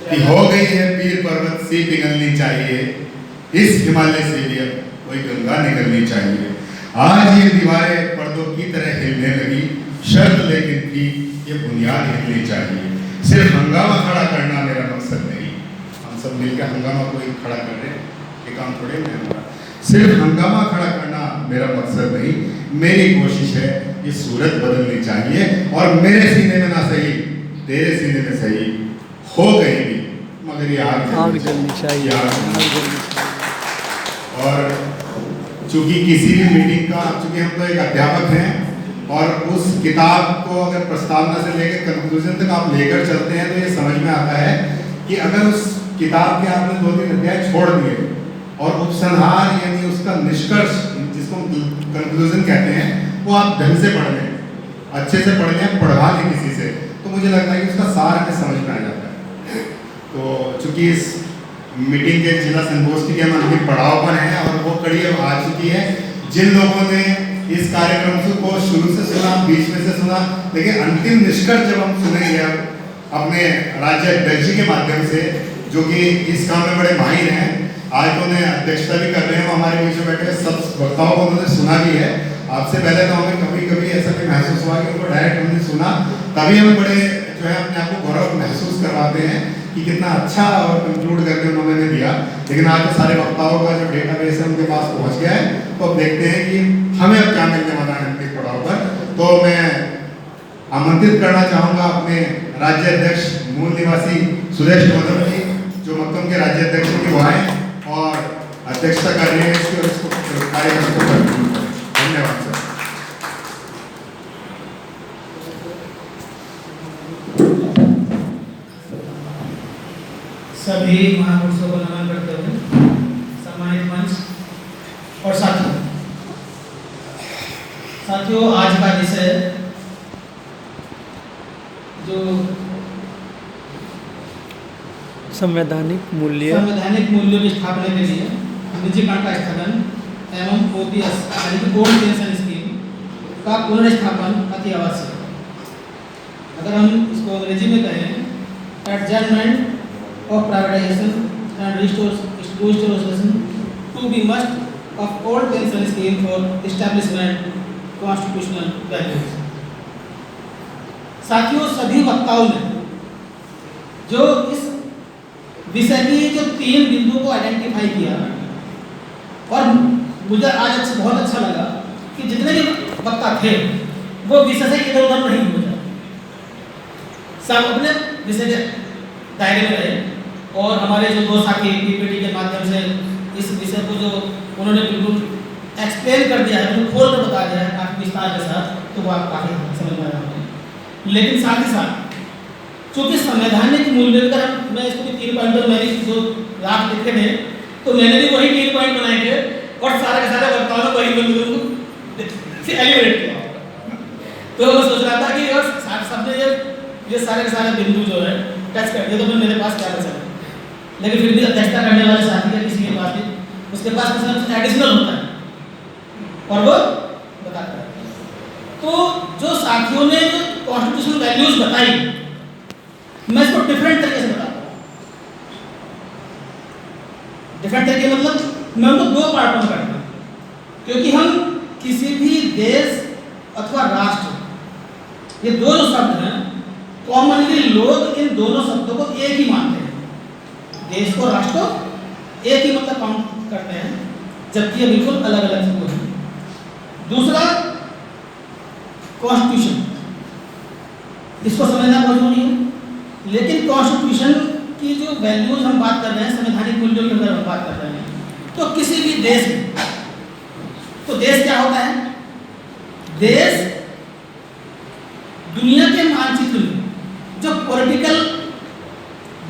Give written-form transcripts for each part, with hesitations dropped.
कि हो गई है पीर पर्वत सी पिघलनी चाहिए, इस हिमालय से भी अब कोई गंगा निकलनी चाहिए। आज ये दीवारें पर्दों की तरह हिलने लगी, शर्त लेकिन थी ये बुनियाद हिलनी चाहिए। सिर्फ हंगामा खड़ा करना मेरा मकसद नहीं, हम सब मिलकर हंगामा कोई खड़ा कर रहे हैं, ये काम थोड़े नहीं होगा। सिर्फ हंगामा खड़ा करना मेरा मकसद नहीं, मेरी कोशिश है ये सूरत बदलनी चाहिए। और मेरे सीने में ना सही, तेरे सीने में सही हो कहीं भी, मगर ये आग जलनी चाहिए। और चूंकि किसी भी मीटिंग का, चूंकि हम तो एक अध्यापक हैं और उस किताब को अगर प्रस्तावना से लेकर कंक्लूजन तक आप लेकर चलते हैं तो ये समझ में आता है कि अगर उस किताब के आपने 2-3 अध्याय छोड़ दिए और उपसंहार यानी उसका निष्कर्ष जिसको कंक्लूजन कहते हैं वो आप ढंग से पढ़ लें, अच्छे से पढ़ लें, पढ़वा लें किसी से, तो मुझे लगता है कि उसका सार हमें समझ में आ जाता है। तो चूंकि इस मीटिंग के जिला संगोष्ठी के हम अंतिम पड़ाव पर हैं और वो कड़ी अब आ चुकी है। जिन लोगों ने इस कार्यक्रम को शुरू से सुना, बीच में से सुना, लेकिन अंतिम निष्कर्ष जब हम सुनेंगे अपने राज्य अध्यक्ष के माध्यम से, जो कि इस काम में बड़े माहिर हैं, आज तो उन्हें अध्यक्षता भी कर रहे हैं, हमारे बीच में बैठे सब वक्ताओं को उन्होंने सुना भी है। आपसे पहले तो हमें कभी कभी ऐसा भी महसूस हुआ कि उनको डायरेक्ट हमने सुना, तभी हमें बड़े जो है अपने आप को गौरव महसूस करवाते हैं कि कितना अच्छा और कंक्लूड करके उन्होंने दिया। लेकिन आज तो सारे वक्ताओं का जो डेटाबेस है उनके पास पहुंच गया है, तो अब देखते हैं कि हमें अब क्या मिलने वाला है अंतिम पड़ाव पर। तो मैं आमंत्रित करना चाहूँगा अपने राज्य अध्यक्ष मूल निवासी सुरेश गौतम जी, जो मक्कम के राज्य अध्यक्ष की वो आए और अध्यक्षता कर रहे हैं इसको कार्यक्रम को कंक्लूड करें। धन्यवाद सर। सभी महापुरुषों को नमन करते हुए सम्मानित मंच और साथियों, आज का विषय जो संवैधानिक मूल्यों की स्थापना के लिए निजीकरण का स्थगन एवं ओपीएस यानी कि ओल्ड पेंशन स्कीम का पुनर्स्थापन अति आवश्यक है। अगर हम इसको अंग्रेजी में कहें, adjournment of privatization and restoration to be must of old pension scheme for establishment constitutional values। साथियों, सभी वक्ताओं ने जो इस विषय की जो 3 बिंदुओं को आइडेंटिफाई किया और मुझे आज बहुत अच्छा लगा कि जितने भी वक्ता थे वो विषय से इधर उधर नहीं हो जाए, सब अपने विषय के दायरे में रहे और हमारे जो 2 साथी पीपीटी के माध्यम से इस विषय को जो उन्होंने बिल्कुल एक्सप्लेन कर दिया है, बिल्कुल खोल कर बता दिया है काफी विस्तार के साथ, तो वो आप काफी समझ में आ रहा है। लेकिन साथ ही साथ चूंकि संवैधानिक मूल्य का मैं इसको भी 3 पॉइंट मैंने जो रात लिखे थे तो मैंने भी वही 3 पॉइंट बनाए थे और सारे के सारे वक्ताओं ने वही बिंदु से एलिमिनेट किया। तो मैं सोच रहा था कि सबने ये सारे के सारे बिंदु जो है टच कर दिए, तो मैं मेरे पास क्या बचा, लेकिन फिर भी अध्यक्षता करने वाले साथी का किसी के पास भी उसके पास कुछ ना कुछ एडिशनल होता है और वो बताता है। तो जो साथियों ने जो कॉन्स्टिट्यूशनल वैल्यूज बताई, मैं इसको डिफरेंट तरीके से बताता हूँ। डिफरेंट तरीके मतलब मैं उनको 2 पार्टों में करता हूँ, क्योंकि हम किसी भी देश अथवा राष्ट्र, ये 2 जो शब्द हैं, कॉमनली लोग इन दोनों शब्दों को एक ही मानते हैं। देश को राष्ट्र एक ही मतलब काउंट करते हैं, जबकि ये बिल्कुल अलग अलग चीजें हैं। दूसरा, कॉन्स्टिट्यूशन, इसको समझना बहुत जरूरी है। लेकिन कॉन्स्टिट्यूशन की जो वैल्यूज हम बात कर रहे हैं, संवैधानिक मूल्यों की अगर हम बात कर रहे हैं, तो किसी भी देश में, तो देश क्या होता है? देश दुनिया के मानचित्र में जो पॉलिटिकल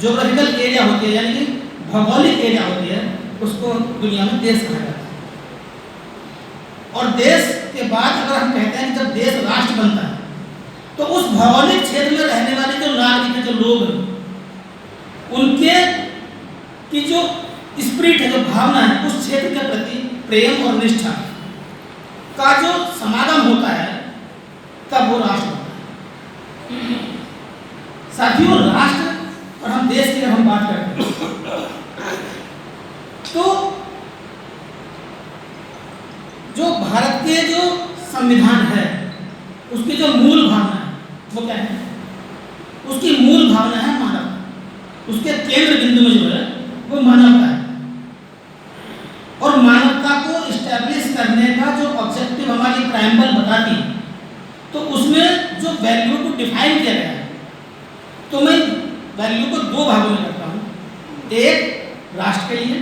ज्योग्राफिकल एरिया होती है, यानी कि भौगोलिक एरिया होती है, उसको दुनिया में देश कहा जाता है। और देश के बाद अगर हम कहते हैं कि जब देश राष्ट्र बनता है, तो उस भौगोलिक क्षेत्र में रहने वाले जो नागरिक, जो लोग हैं, उनके की जो स्पिरिट है, जो भावना है, उस क्षेत्र के प्रति प्रेम और निष्ठा का जो समागम होता है, तब वो राष्ट्र होता है। साथियों, राष्ट्र और हम देश की अगर हम बात करते हैं तो जो भारत के जो संविधान है उसकी जो मूल भावना है वो क्या है? उसकी मूल भावना है मानवता। उसके केंद्र बिंदु में जो है वो मानवता है। और मानवता को इस्टेब्लिश करने का जो ऑब्जेक्टिव हमारी प्राइमबल बताती है तो उसमें जो वैल्यू को डिफाइन किया गया है तो मैं वैल्यू को दो भागों में करता हूँ, एक राष्ट्र के लिए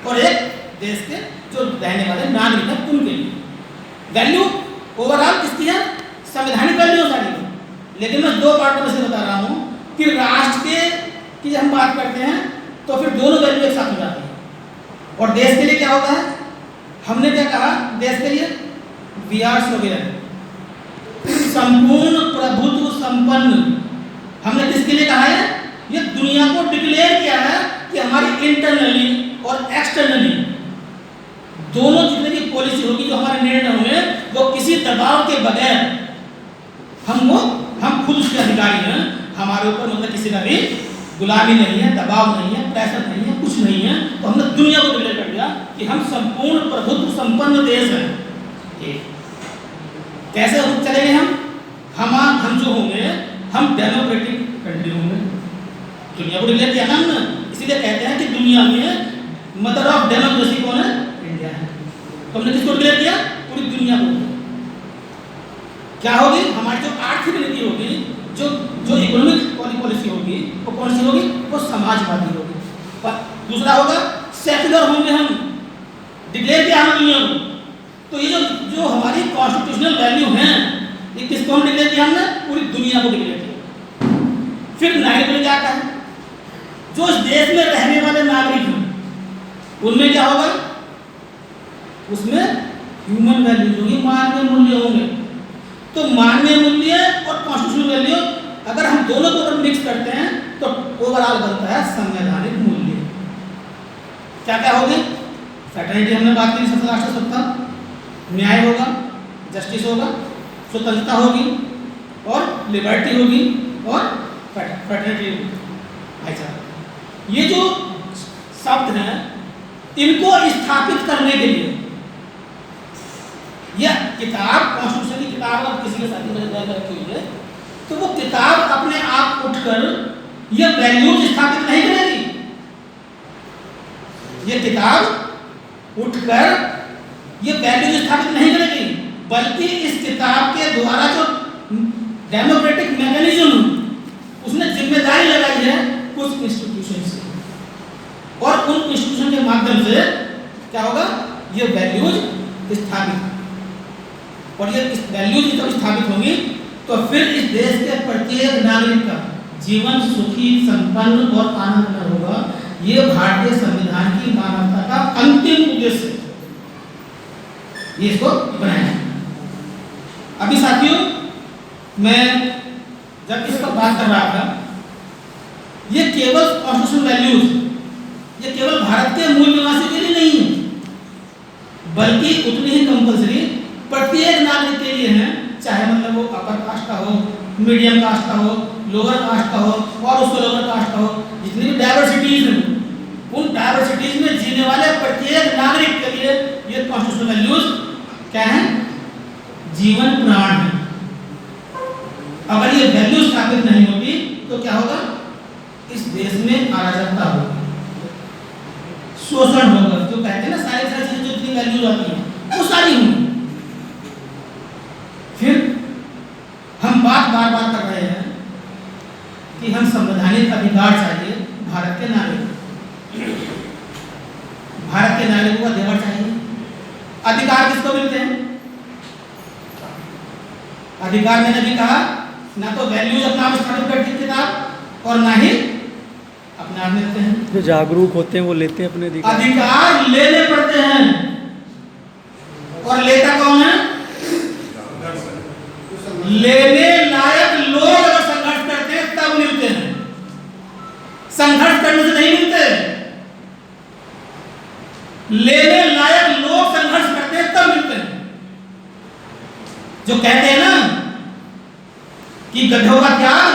और एक देश के जो रहने वाले नागरिक हैं उनके लिए। वैल्यू ओवरऑल किसकी है? संवैधानिक वैल्यू सारी है, लेकिन मैं दो पार्टों में से बता रहा हूँ कि राष्ट्र के की हम बात करते हैं तो फिर दोनों वैल्यू एक साथ हो जाती है। और देश के लिए क्या होता है? हमने क्या कहा देश के लिए? वी आर सोवरेन, संपूर्ण प्रभुत्व संपन्न। हमने किसके लिए कहा है? ये दुनिया को डिक्लेयर किया है कि हमारी इंटरनली और एक्सटर्नली दोनों जितने की पॉलिसी होगी, जो हमारे निर्णय होंगे, वो किसी दबाव के बगैर हम खुद उसके अधिकारी हैं। हमारे ऊपर मतलब किसी का भी गुलामी नहीं है, दबाव नहीं है, प्रेशर नहीं है, कुछ नहीं है। तो हमने दुनिया को डिक्लेयर कर दिया कि हम संपूर्ण प्रभुत्व संपन्न देश हैं। कैसे चलेंगे हम जो होंगे हम डेमोक्रेटिक कंट्री होंगे। दुनिया को डिक्लेयर किया हमने, इसीलिए कहते हैं कि दुनिया में मदर ऑफ डेमोक्रेसी कौन है? इंडिया है। तो हमने किसको डिक्लेयर किया? पूरी दुनिया को। क्या होगी? हमारी जो आर्थिक नीति होगी, जो इकोनॉमिक पॉलिसी होगी, वो कौन सी होगी? वो समाजवादी होगी। पर दूसरा होगा सेक्युलर होंगे हम, डिक्लेयर किया हमने दुनिया को। तो ये जो हमारी कॉन्स्टिट्यूशनल वैल्यू हैं, ये किसको हम डिक्लेयर किया? हमने पूरी दुनिया को डिक्लेयर किया। फिर नागरिक ने क्या कहा? जो इस देश में रहने वाले नागरिक हैं उनमें क्या होगा? उसमें ह्यूमन वैल्यूज होगी, मानवीय मूल्य होंगे। तो मानवीय मूल्य और कॉन्स्टिट्यूशनल वैल्यू अगर हम दोनों को अगर मिक्स करते हैं तो ओवरऑल बनता है संवैधानिक मूल्य। क्या क्या होगी? फ्रेटर्निटी हमने बात की, सबसे लास्ट सत्ता, न्याय होगा, जस्टिस होगा, स्वतंत्रता होगी और लिबर्टी होगी और फ्रेटर्निटी होगी, भाईचारा। ये जो शब्द हैं इनको स्थापित करने के लिए यह किताब, कॉन्स्टिट्यूशन की किताब आप किसी के साथ में रखी हुई है तो वो किताब अपने आप उठकर यह वैल्यूज स्थापित नहीं करेगी। यह किताब उठकर यह वैल्यूज स्थापित नहीं करेगी, बल्कि इस किताब के द्वारा जो डेमोक्रेटिक मैकेनिज्म उसने जिम्मेदारी लगाई है कुछ इंस्टीट्यूशन से, और उन इंस्टीट्यूशन के माध्यम से क्या होगा? ये वैल्यूज स्थापित, और ये इस वैल्यूज जब स्थापित होंगी तो फिर इस देश के प्रत्येक नागरिक का जीवन सुखी, संपन्न और आनंदमय होगा। ये भारतीय संविधान की मानवता का अंतिम उद्देश्य है, ये इसको बनाया। अभी साथियों मैं जब इस पर बात कर रहा था, ये केवल कॉन्स्टिट्यूशनल वैल्यूज ये केवल भारत के मूल निवासियों के लिए नहीं है, बल्कि उतनी ही कंपल्सरी प्रत्येक नागरिक के लिए है, चाहे मतलब वो अपर कास्ट का हो, मीडियम कास्ट का हो, लोअर कास्ट का हो और उसको लोअर कास्ट का हो, जितनी भी डाइवर्सिटीज हैं उन डाइवर्सिटीज में जीने वाले प्रत्येक नागरिक के लिए ये कॉन्स्टिट्यूशनल वैल्यूज क्या है? जीवन प्राण है। अगर ये वैल्यू स्थापित नहीं होती तो क्या होगा? इस देश में अराजकता होगी, शोषण होगा। जो कहते हैं ना सारी चीजें जो इतनी वैल्यूज आती हैं वो सारी होंगी। फिर हम बार बार कर रहे हैं कि हम संवैधानिक अधिकार चाहिए भारत के नागरिक, भारत के नागरिकों का अधिकार चाहिए। अधिकार किसको मिलते हैं? अधिकार मैंने भी कहा, ना तो वैल्यूज अपना आप स्थापित करती है किताब और ना ही अपने आप मिलते हैं। जो जागरूक होते हैं वो लेते हैं अपने अधिकार लेने पड़ते हैं, और लेता कौन है? लेने लायक लोग अगर संघर्ष करते हैं तब मिलते हैं, संघर्ष करने से नहीं मिलते। लेने लायक लोग संघर्ष करते हैं तब मिलते हैं। जो कहते हैं ना कि गधों का त्याग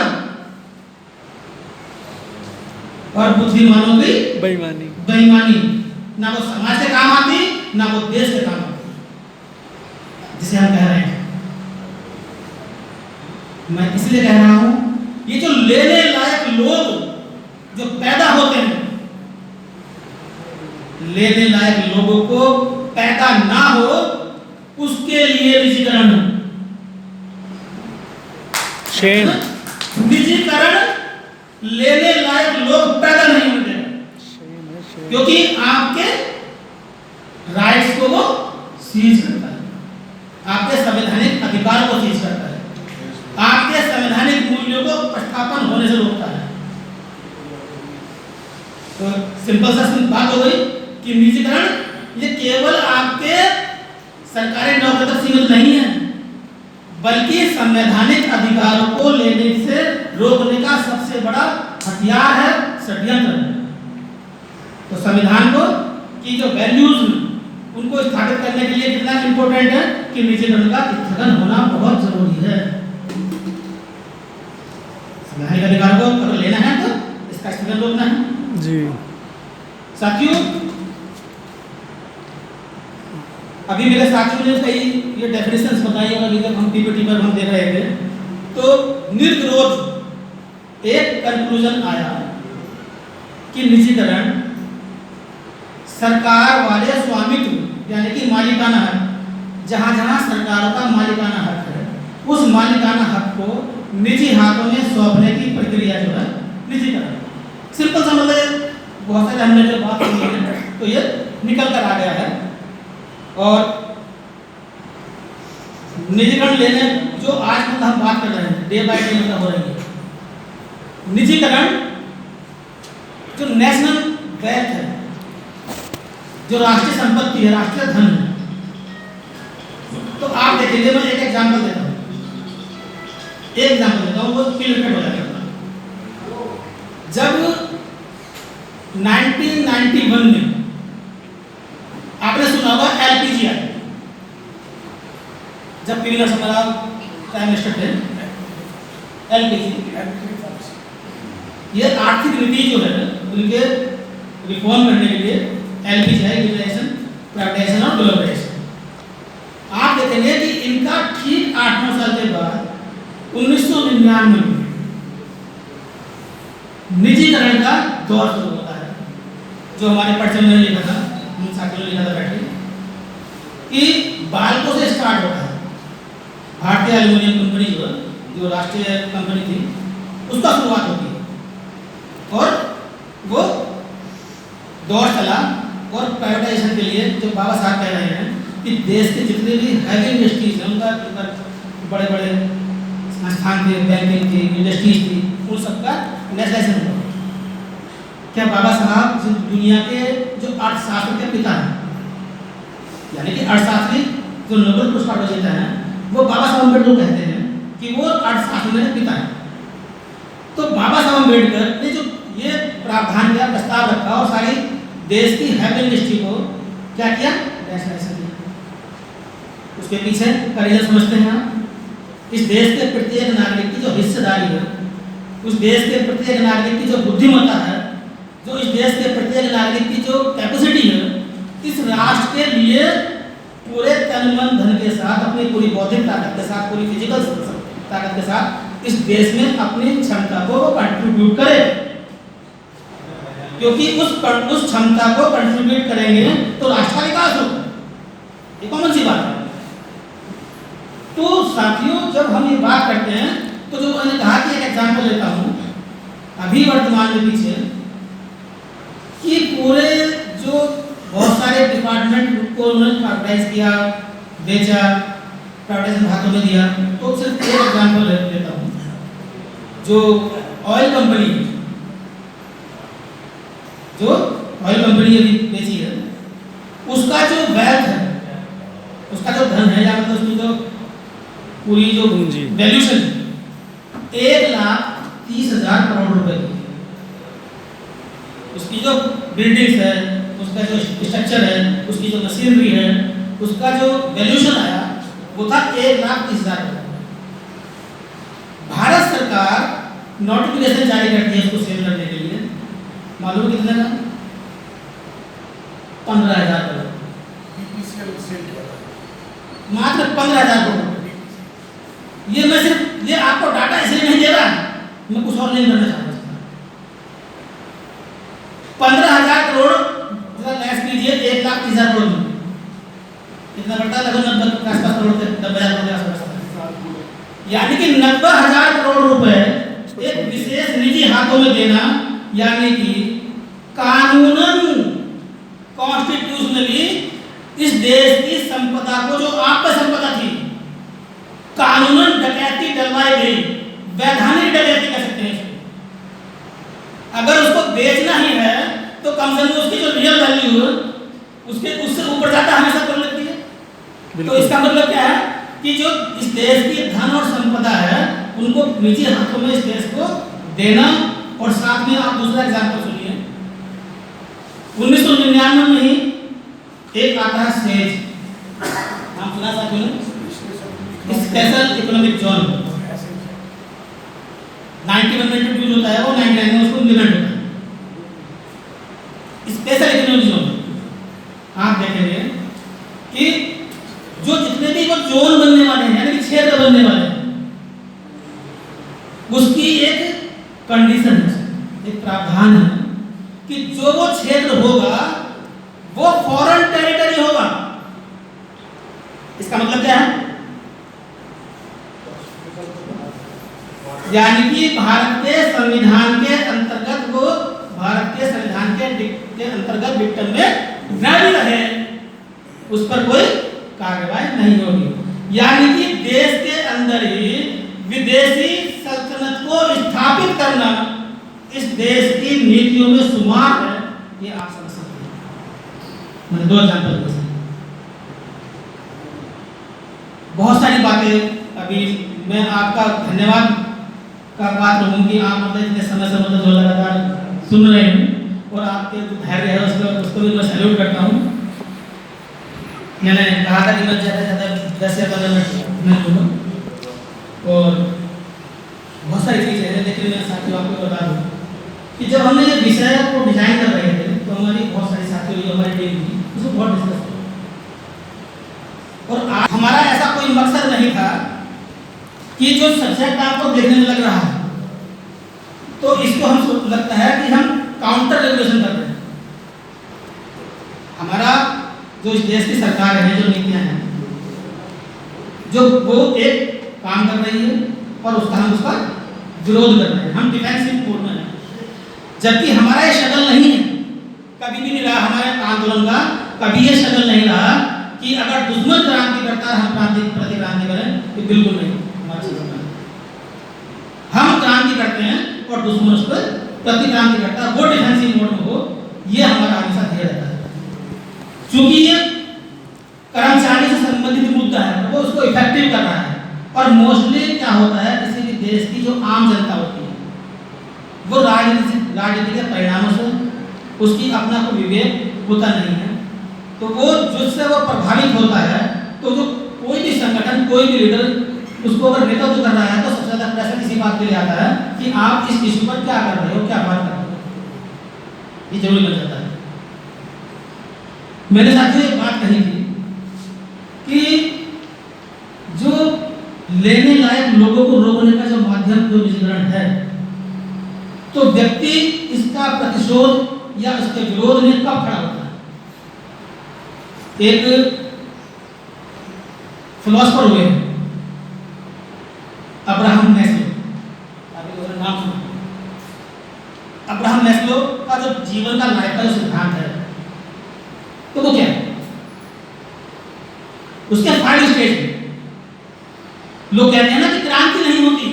और बुद्धिमानों की बेईमानी। बेईमानी। ना वो समाज के काम आती, ना वो देश के काम आती, जिसे हम कह रहे हैं। मैं इसलिए कह रहा हूं, ये जो लेने लायक लोग जो पैदा होते हैं, लेने लायक लोगों को पैदा ना हो उसके लिए निजीकरण, शेम। निजीकरण लेने लायक लोग पैदा नहीं होते, क्योंकि आपके राइट्स को वो सीज करता है, आपके संवैधानिक अधिकार को सीज करता है, आपके संवैधानिक मूल्यों को प्रतिस्थापन होने से रोकता है। तो सिंपल सा बात हो गई कि निजीकरण ये केवल आपके सरकारी नौकरी तक सीमित नहीं है, बल्कि संवैधानिक अधिकारों को लेने से रोकने का सबसे बड़ा हथियार है, षड्यंत्र है। तो संविधान को की जो वैल्यूज उनको स्थापित करने के लिए कितना इंपॉर्टेंट है कि निजीकरण का स्थगन होना बहुत जरूरी है। संवैधानिक अधिकार को अगर लेना है तो इसका स्थगन रोकना है जी। साथियों, अभी मेरे साथियों ने कई ये डेफिनेशंस बताई और अभी तक हम पीपीटी पर हम देख रहे थे, तो निर्विरोध एक कंक्लूजन आया कि निजीकरण सरकार वाले स्वामित्व यानी कि मालिकाना हक, जहां जहां सरकारों का मालिकाना हक है, उस मालिकाना हक को निजी हाथों में सौंपने की प्रक्रिया जो है निजीकरण। सिंपल सा मतलब बहुत सारे हमने जो बात की है तो ये निकल कर आ गया है। और निजीकरण लेने जो आज मतलब हम बात कर रहे हैं, डे बाय डे मतलब हो रही है निजीकरण, जो नेशनल वेल्थ है, जो राष्ट्रीय संपत्ति है, राष्ट्रीय धन है। तो आप देखिए, मैं एक एग्जांपल देता हूँ, वो क्लियर हो जाएगा। जब 1991 में आपने सुना होगा एलपीजी आई, जब P Narasimha Rao prime minister थे, एलपीजी ये आर्थिक नीति जो है उनके रिफॉर्म करने के लिए एलपीजी है, लिबरेशन, प्राइवेटाइजेशन और ग्लोबलाइजेशन। आप देखेंगे कि इनका ठीक 8-9 साल के बाद 1999 में निजीकरण का दौर शुरू होता है, जो हमारे परिचय में लिखा था, हम साथियों ने लिखा था बैठे, कि बाल्को से स्टार्ट होता है। भारतीय एल्यूमिनियम कंपनी जो राष्ट्रीय कंपनी थी, उसका शुरुआत होती है और वो दौर चला। और प्राइवेटाइजेशन के लिए जो बाबा साहब कह रहे हैं कि देश के जितने भी हैवी इंडस्ट्रीज हैं, उनका बड़े बड़े संस्थान थे, बैंकिंग थी, इंडस्ट्रीज थी, उन सबका नेशनलाइजेशन हुआ। क्या बाबा साहब दुनिया के जो अर्थशास्त्र के पिता हैं, यानी कि अर्थशास्त्री जो नोबेल पुरस्कार विजेता हैं, वो बाबा साहब अम्बेडकर कहते हैं कि वो अर्थशास्त्र के पिता हैं। तो बाबा साहब अम्बेडकर ने जो ये प्रावधान किया, प्रस्ताव रखा और सारी देश की हैवी इंडस्ट्री को क्या किया, नेशनलाइजेशन किया। उसके पीछे का रीजन समझते हैं आप। इस देश के प्रत्येक नागरिक की जो हिस्सेदारी है, उस देश के प्रत्येक नागरिक की जो बुद्धिमत्ता है, जो इस देश के प्रत्येक नागरिक की जो कैपेसिटी है, इस राष्ट्र के लिए पूरे तन मन धन के साथ, अपनी पूरी बौद्धिक ताकत के साथ, पूरी फिजिकल ताकत के साथ इस देश में अपनी क्षमता को कंट्रीब्यूट करे। क्योंकि उस क्षमता को कंट्रीब्यूट करेंगे तो राष्ट्र का विकास होगा, ये कॉमन सी बात है। तो साथियों, जब हम ये बात करते हैं तो जो मैंने कहा कि एक एग्जाम्पल लेता हूँ अभी वर्तमान में पीछे, कि पूरे जो बहुत सारे डिपार्टमेंट को उन्होंने प्राइवेटाइज किया, बेचा, प्राइवेटाइजेशन हाथों में दिया। तो सिर्फ एक एग्जाम्पल लेता हूँ, जो ऑयल कंपनी अभी बेची है, उसका जो वेल्थ है, उसका जो धन है, या मतलब उसकी जो पूरी जो वैल्यूशन 1,30,000 करोड़ रुपए की, उसकी जो बिल्डिंग्स है, उसका जो स्ट्रक्चर है, उसकी जो मशीनरी है, उसका जो वैल्यूशन आया वो था 1,30,000 करोड़। भारत सरकार नोटिफिकेशन जारी करती है उसको सेल करने के लिए, मालूम है कितने का? 15,000 करोड़, मात्र 15,000 करोड़। ये मैं सिर्फ ये आपको डाटा इसलिए नहीं दे रहा, मैं कुछ और नहीं करना चाहता। 15,000 करोड़ लेस कीजिए 1,30,000 करोड़ में कितना बढ़ता है? लगभग 90 के आसपास करोड़, 90,000 करोड़ के आसपास। यानी कि 90,000 करोड़ रुपए एक विशेष निजी हाथों में देना, यानी कि कानूनन कॉन्स्टिट्यूशनली इस देश की संपदा को, जो आपकी संपदा थी, कानूनन डकैती डलवाई गई, वैधानिक डकैती कह सकते हैं इसको। अगर उसको बेचना ही है तो कम से कम उसकी जो रियल वैल्यू है उससे ऊपर जाता हमेशा कर लेती है। तो इसका मतलब क्या है कि जो इस देश की धन और संपदा है उनको निजी हाथों में इस देश को देना। और साथ में आप दूसरा एग्जाम्पल सुनिए, 1999 में ही एक आता है सेज, नाम सुना साथियों ने, स्पेशल इकोनॉमिक जोन। 91 में इंट्रोड्यूस होता है, वो 99 में उसको इम्प्लीमेंट होता है स्पेशल इकोनॉमिक जोन। आप देखेंगे कि जो जितने भी वो जोन बनने वाले हैं, यानी कि क्षेत्र बनने वाले हैं, उसकी एक कंडीशन है, एक प्रावधान है कि जो वो क्षेत्र होगा वो फॉरेन टेरिटरी होगा। इसका मतलब क्या है? यानी कि भारत के संविधान के अंतर्गत वो भारत के संविधान के अंतर्गत विक्टिम में नहीं रहे, उस पर कोई कार्रवाई नहीं होगी। यानी कि देश के अंदर ही विदेशी सल्तनत को स्थापित करना इस देश की नीतियों में शुमार है, ये आप समझ सकते हैं। मैंने 2 एग्जाम्पल दिए। बहुत सारी बातें अभी मैं आपका धन्यवाद का पात्र हूँ कि आप मतलब इतने समय से मतलब जो लगातार सुन रहे हैं और आपके जो धैर्य है उसको भी मैं सैल्यूट करता हूँ। मैंने कहा था कि मैं ज़्यादा से ज़्यादा 10 से 15 मिनट बोलूँ और बहुत सारी चीज़ें हैं, लेकिन मैं साथियों आपको बता दूँ कि जब हमने ये विषय को डिजाइन कर रहे थे तो हमारी बहुत सारी साथियों जो हमारी टीम थी उसको बहुत डिस्कस किया। और हमारा ऐसा कोई मकसद नहीं था कि जो सब्जेक्ट आपको देखने में लग रहा है तो इसको हम लगता है कि हम काउंटर रेगुलेशन कर रहे हैं। हमारा जो इस देश की सरकार है, जो नीतियां हैं, जो वो एक काम कर रही है और उसका विरोध कर रहे हैं। हम डिफेंसिव मोड में हैं, जबकि हमारा ये शक्ल नहीं है, कभी भी नहीं रहा हमारे आंदोलन का, कभी ये शक्ल नहीं रहा कि अगर दुश्मन क्रांति करता है हम प्रति क्रांति करें, तो बिल्कुल नहीं। हमारी शक्ल हम क्रांति करते हैं और दुश्मन उस पर प्रति क्रांति करता है, वो डिफेंसिव मोड में हो, ये हमारा हमेशा ध्येय रहता है। क्योंकि ये कर्मचारी से संबंधित मुद्दा है, वो उसको इफेक्टिव कर रहा है। और मोस्टली क्या होता है, किसी भी देश की जो आम जनता होती है वो राजनीति के परिणामों से उसकी अपना कोई विवेक होता नहीं है, तो वो जिससे वो प्रभावित होता है, तो जो कोई भी संगठन, कोई भी लीडर उसको अगर नेतृत्व कर रहा है तो सबसे ज़्यादा प्रेशर इसी बात के लिए आता है कि आप इस इशू पर क्या कर रहे हो, क्या बात कर रहे हो, ये जरूरी बन जाता है। मैंने साथियों एक बात कही थी कि जो लेने लायक लोगों को रोकने का जो माध्यम, जो निजीकरण है, तो व्यक्ति इसका प्रतिशोध या इसके विरोध में कब खड़ा होता है? एक फिलोसफर हुए अब्राहम मैस्लो, आपने उसका नाम सुना? अब्राहम मैस्लो का जो जीवन का लाइफ का जो सिद्धांत है, तो वो क्या है? उसके 5 स्टेज में लोग कहते हैं ना कि क्रांति नहीं होती,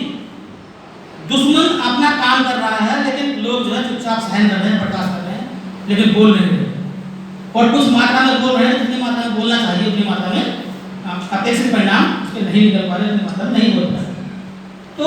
दुश्मन अपना काम कर रहा है लेकिन लोग जो है चुपचाप सहन कर रहे हैं, बर्दाश्त कर रहे हैं, लेकिन बोल नहीं रहे, और कुछ मात्रा में बोल रहे हैं, जितनी मात्रा में बोलना चाहिए उतनी मात्रा में अपेक्षित परिणाम उसके नहीं निकल पा रहे, उतनी मात्रा में नहीं बोल पा रहे। तो